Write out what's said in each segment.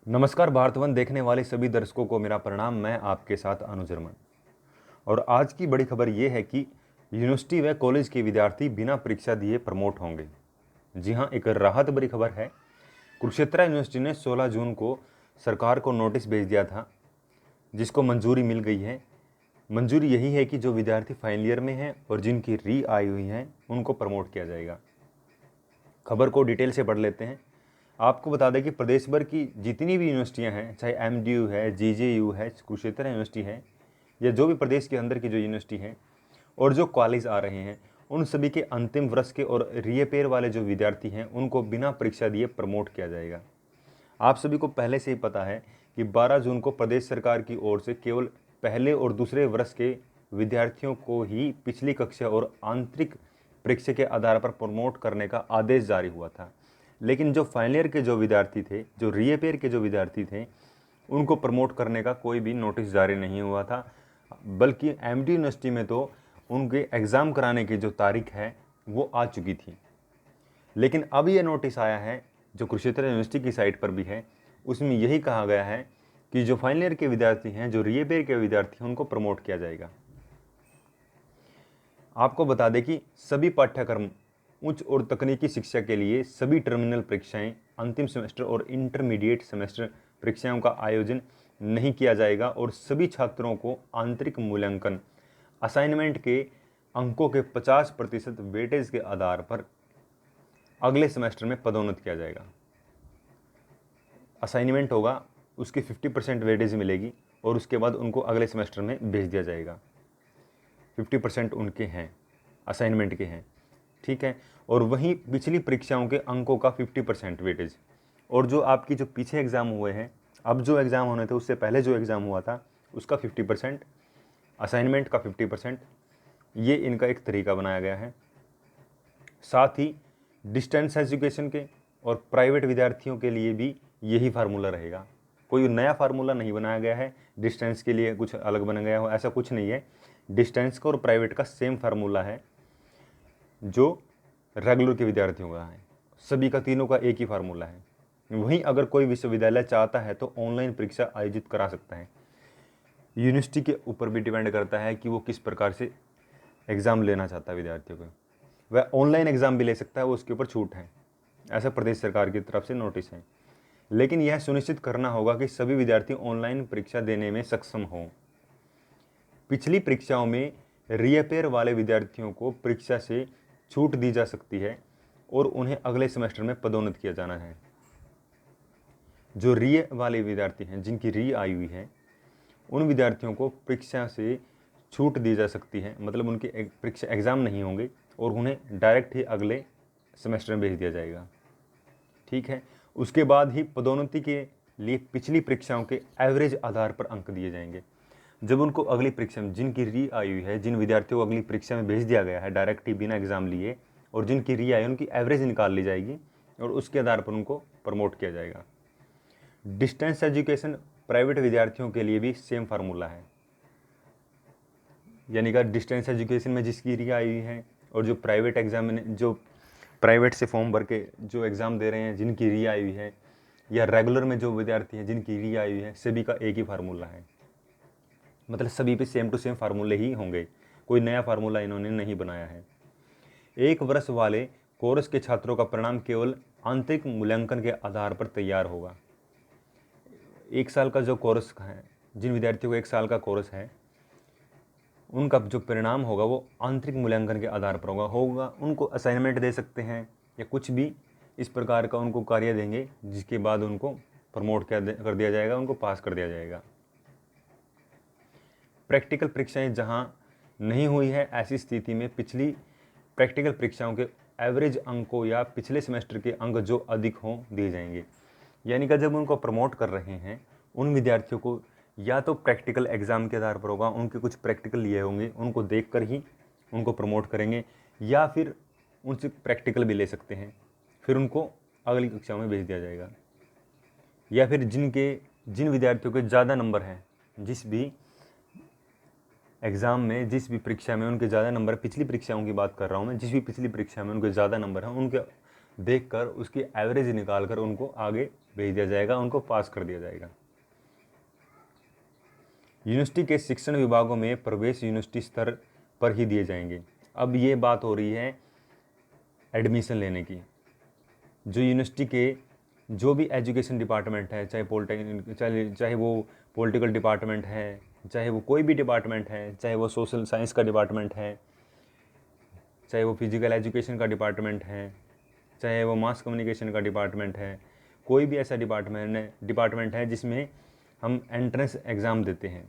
नमस्कार भारतवन देखने वाले सभी दर्शकों को मेरा प्रणाम। मैं आपके साथ अनुज रमन और आज की बड़ी खबर ये है कि यूनिवर्सिटी व कॉलेज के विद्यार्थी बिना परीक्षा दिए प्रमोट होंगे। जी हाँ, एक राहत भरी खबर है। कुरुक्षेत्र यूनिवर्सिटी ने 16 जून को सरकार को नोटिस भेज दिया था, जिसको मंजूरी मिल गई है। मंजूरी यही है कि जो विद्यार्थी फाइनल ईयर में हैं और जिनकी री आई हुई हैं उनको प्रमोट किया जाएगा। खबर को डिटेल से पढ़ लेते हैं। आपको बता दें कि प्रदेश भर की जितनी भी यूनिवर्सिटियां हैं, चाहे एमडीयू है, जीजेयू है, कुरुक्षेत्र यूनिवर्सिटी है, या जो भी प्रदेश के अंदर की जो यूनिवर्सिटी है और जो कॉलेज आ रहे हैं, उन सभी के अंतिम वर्ष के और रीअपेयर वाले जो विद्यार्थी हैं उनको बिना परीक्षा दिए प्रमोट किया जाएगा। आप सभी को पहले से ही पता है कि 12 जून को प्रदेश सरकार की ओर से केवल पहले और दूसरे वर्ष के विद्यार्थियों को ही पिछली कक्षा और आंतरिक परीक्षा के आधार पर प्रमोट करने का आदेश जारी हुआ था। लेकिन जो फाइनल ईयर के जो विद्यार्थी थे, जो रीअपेयर के जो विद्यार्थी थे, उनको प्रमोट करने का कोई भी नोटिस जारी नहीं हुआ था। बल्कि एमडी यूनिवर्सिटी में तो उनके एग्ज़ाम कराने की जो तारीख है वो आ चुकी थी। लेकिन अब ये नोटिस आया है जो कुरुक्षेत्र यूनिवर्सिटी की साइट पर भी है, उसमें यही कहा गया है कि जो फाइनल ईयर के विद्यार्थी हैं, जो रीअपेयर के विद्यार्थी हैं, उनको प्रमोट किया जाएगा। आपको बता दें कि सभी पाठ्यक्रम, उच्च और तकनीकी शिक्षा के लिए सभी टर्मिनल परीक्षाएं, अंतिम सेमेस्टर और इंटरमीडिएट सेमेस्टर परीक्षाओं का आयोजन नहीं किया जाएगा और सभी छात्रों को आंतरिक मूल्यांकन असाइनमेंट के अंकों के 50% वेटेज के आधार पर अगले सेमेस्टर में पदोन्नत किया जाएगा। असाइनमेंट होगा, उसकी 50% वेटेज मिलेगी और उसके बाद उनको अगले सेमेस्टर में भेज दिया जाएगा। 50% उनके हैं, असाइनमेंट के हैं, ठीक है। और वहीं पिछली परीक्षाओं के अंकों का 50% वेटेज, और जो आपकी जो पीछे एग्ज़ाम हुए हैं, अब जो एग्ज़ाम होने थे उससे पहले जो एग्ज़ाम हुआ था उसका 50%, असाइनमेंट का 50%, ये इनका एक तरीका बनाया गया है। साथ ही डिस्टेंस एजुकेशन के और प्राइवेट विद्यार्थियों के लिए भी यही फार्मूला रहेगा। कोई नया फार्मूला नहीं बनाया गया है, डिस्टेंस के लिए कुछ अलग बना गया हो, ऐसा कुछ नहीं है। डिस्टेंस का और प्राइवेट का सेम फार्मूला है जो रेगुलर के विद्यार्थियों का है। सभी का, तीनों का एक ही फार्मूला है। वहीं अगर कोई विश्वविद्यालय चाहता है तो ऑनलाइन परीक्षा आयोजित करा सकता है। यूनिवर्सिटी के ऊपर भी डिपेंड करता है कि वो किस प्रकार से एग्ज़ाम लेना चाहता है विद्यार्थियों को। वह ऑनलाइन एग्ज़ाम भी ले सकता है, वो उसके ऊपर छूट है। ऐसा प्रदेश सरकार की तरफ से नोटिस है। लेकिन यह सुनिश्चित करना होगा कि सभी विद्यार्थी ऑनलाइन परीक्षा देने में सक्षम हों। पिछली परीक्षाओं में रीअपेयर वाले विद्यार्थियों को परीक्षा से छूट दी जा सकती है और उन्हें अगले सेमेस्टर में पदोन्नत किया जाना है। जो री वाले विद्यार्थी हैं, जिनकी री आई हुई है, उन विद्यार्थियों को परीक्षा से छूट दी जा सकती है, मतलब उनके परीक्षा एग्ज़ाम नहीं होंगे और उन्हें डायरेक्ट ही अगले सेमेस्टर में भेज दिया जाएगा, ठीक है। उसके बाद ही पदोन्नति के लिए पिछली परीक्षाओं के एवरेज आधार पर अंक दिए जाएंगे। जब उनको अगली परीक्षा में, जिनकी री आई हुई है, जिन विद्यार्थियों को अगली परीक्षा में भेज दिया गया है डायरेक्ट ही बिना एग्ज़ाम लिए, और जिनकी री आई, उनकी एवरेज निकाल ली जाएगी और उसके आधार पर उनको प्रमोट किया जाएगा। डिस्टेंस एजुकेशन प्राइवेट विद्यार्थियों के लिए भी सेम फार्मूला है, यानी कि डिस्टेंस एजुकेशन में जिसकी री आई हुई है और जो प्राइवेट एग्जाम में, जो प्राइवेट से फॉर्म भर के जो एग्ज़ाम दे रहे हैं, जिनकी री आई हुई है, या रेगुलर में जो विद्यार्थी हैं जिनकी री आई हुई है, सभी का एक ही फार्मूला है। मतलब सभी पे सेम टू सेम फार्मूले ही होंगे, कोई नया फार्मूला इन्होंने नहीं बनाया है। एक वर्ष वाले कोर्स के छात्रों का परिणाम केवल आंतरिक मूल्यांकन के आधार पर तैयार होगा। एक साल का जो कोर्स है, जिन विद्यार्थियों को एक साल का कोर्स है, उनका जो परिणाम होगा वो आंतरिक मूल्यांकन के आधार पर होगा। उनको असाइनमेंट दे सकते हैं या कुछ भी इस प्रकार का उनको कार्य देंगे, जिसके बाद उनको प्रमोट कर दिया जाएगा, उनको पास कर दिया जाएगा। प्रैक्टिकल परीक्षाएं जहां नहीं हुई है, ऐसी स्थिति में पिछली प्रैक्टिकल परीक्षाओं के एवरेज अंकों या पिछले सेमेस्टर के अंक जो अधिक हों दिए जाएंगे। यानी कि जब उनको प्रमोट कर रहे हैं, उन विद्यार्थियों को या तो प्रैक्टिकल एग्ज़ाम के आधार पर होगा, उनके कुछ प्रैक्टिकल लिए होंगे, उनको देखकर ही उनको प्रमोट करेंगे, या फिर उनसे प्रैक्टिकल भी ले सकते हैं, फिर उनको अगली कक्षाओं में भेज दिया जाएगा। या फिर जिन विद्यार्थियों के ज़्यादा नंबर हैं, जिस भी एग्ज़ाम में, जिस भी परीक्षा में उनके ज़्यादा नंबर, पिछली परीक्षाओं की बात कर रहा हूँ मैं, जिस भी पिछली परीक्षा में उनके ज़्यादा नंबर हैं, उनके देखकर उसकी एवरेज निकाल कर उनको आगे भेज दिया जाएगा, उनको पास कर दिया जाएगा। यूनिवर्सिटी के शिक्षण विभागों में प्रवेश यूनिवर्सिटी स्तर पर ही दिए जाएंगे। अब ये बात हो रही है एडमिशन लेने की। जो यूनिवर्सिटी के जो भी एजुकेशन डिपार्टमेंट है, चाहे पॉलिटेक्निक, चाहे वो पॉलिटिकल डिपार्टमेंट है, चाहे वो कोई भी डिपार्टमेंट है, चाहे वो सोशल साइंस का डिपार्टमेंट है, चाहे वो फिजिकल एजुकेशन का डिपार्टमेंट है, चाहे वो मास कम्युनिकेशन का डिपार्टमेंट है, कोई भी ऐसा डिपार्टमेंट है जिसमें हम एंट्रेंस एग्ज़ाम देते हैं,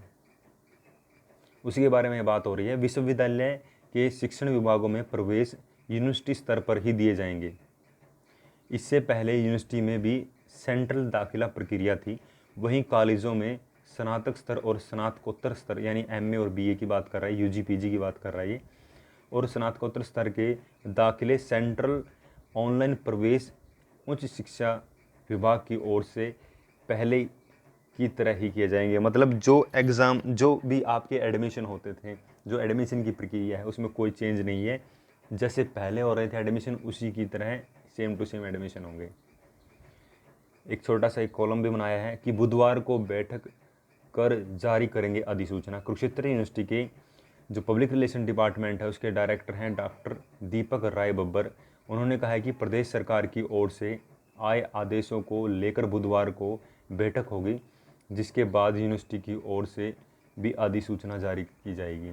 उसी के बारे में बात हो रही है। विश्वविद्यालय के शिक्षण विभागों में प्रवेश यूनिवर्सिटी स्तर पर ही दिए जाएंगे। इससे पहले यूनिवर्सिटी में भी सेंट्रल दाखिला प्रक्रिया थी। वहीं कॉलेजों में स्नातक स्तर और स्नातकोत्तर स्तर, यानी एमए और बीए की बात कर रहा है, यूजी पीजी की बात कर रहा है ये, और स्नातकोत्तर स्तर के दाखिले सेंट्रल ऑनलाइन प्रवेश उच्च शिक्षा विभाग की ओर से पहले की तरह ही किए जाएंगे। मतलब जो एग्ज़ाम, जो भी आपके एडमिशन होते थे, जो एडमिशन की प्रक्रिया है, उसमें कोई चेंज नहीं है। जैसे पहले हो रहे थे एडमिशन, उसी की तरह सेम टू सेम एडमिशन होंगे। एक छोटा सा एक कॉलम भी बनाया है कि बुधवार को बैठक कर जारी करेंगे अधिसूचना। कुरुक्षेत्र यूनिवर्सिटी के जो पब्लिक रिलेशन डिपार्टमेंट है उसके डायरेक्टर हैं डॉक्टर दीपक राय बब्बर। उन्होंने कहा है कि प्रदेश सरकार की ओर से आए आदेशों को लेकर बुधवार को बैठक होगी, जिसके बाद यूनिवर्सिटी की ओर से भी अधिसूचना जारी की जाएगी।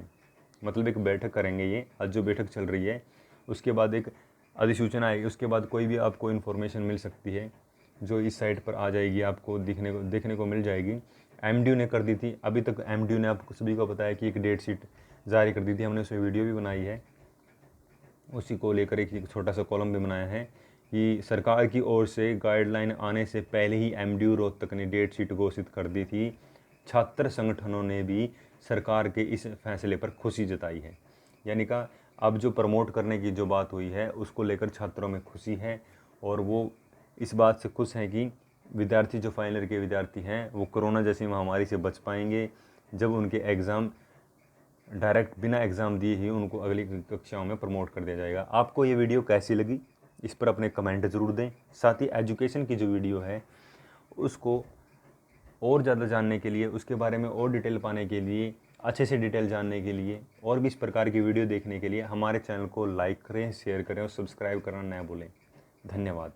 मतलब एक बैठक करेंगे ये, आज जो बैठक चल रही है उसके बाद एक अधिसूचना आएगी, उसके बाद कोई भी आपको इन्फॉर्मेशन मिल सकती है जो इस साइट पर आ जाएगी, आपको देखने को मिल जाएगी। एमडीयू ने कर दी थी, अभी तक एमडीयू ने आपको सभी को बताया कि एक डेट शीट जारी कर दी थी, हमने उस पर वीडियो भी बनाई है। उसी को लेकर एक छोटा सा कॉलम भी बनाया है कि सरकार की ओर से गाइडलाइन आने से पहले ही एमडीयू रोहतक ने डेट शीट घोषित कर दी थी। छात्र संगठनों ने भी सरकार के इस फैसले पर खुशी जताई है। यानी कि अब जो प्रमोट करने की जो बात हुई है उसको लेकर छात्रों में खुशी है, और वो इस बात से खुश हैं कि विद्यार्थी, जो फाइनल ईयर के विद्यार्थी हैं, वो कोरोना जैसी महामारी से बच पाएंगे जब उनके एग्ज़ाम डायरेक्ट बिना एग्ज़ाम दिए ही उनको अगली कक्षाओं में प्रमोट कर दिया जाएगा। आपको ये वीडियो कैसी लगी इस पर अपने कमेंट ज़रूर दें। साथ ही एजुकेशन की जो वीडियो है उसको और ज़्यादा जानने के लिए, उसके बारे में और डिटेल पाने के लिए, अच्छे से डिटेल जानने के लिए और भी इस प्रकार की वीडियो देखने के लिए हमारे चैनल को लाइक करें, शेयर करें और सब्सक्राइब करना ना भूलें। धन्यवाद।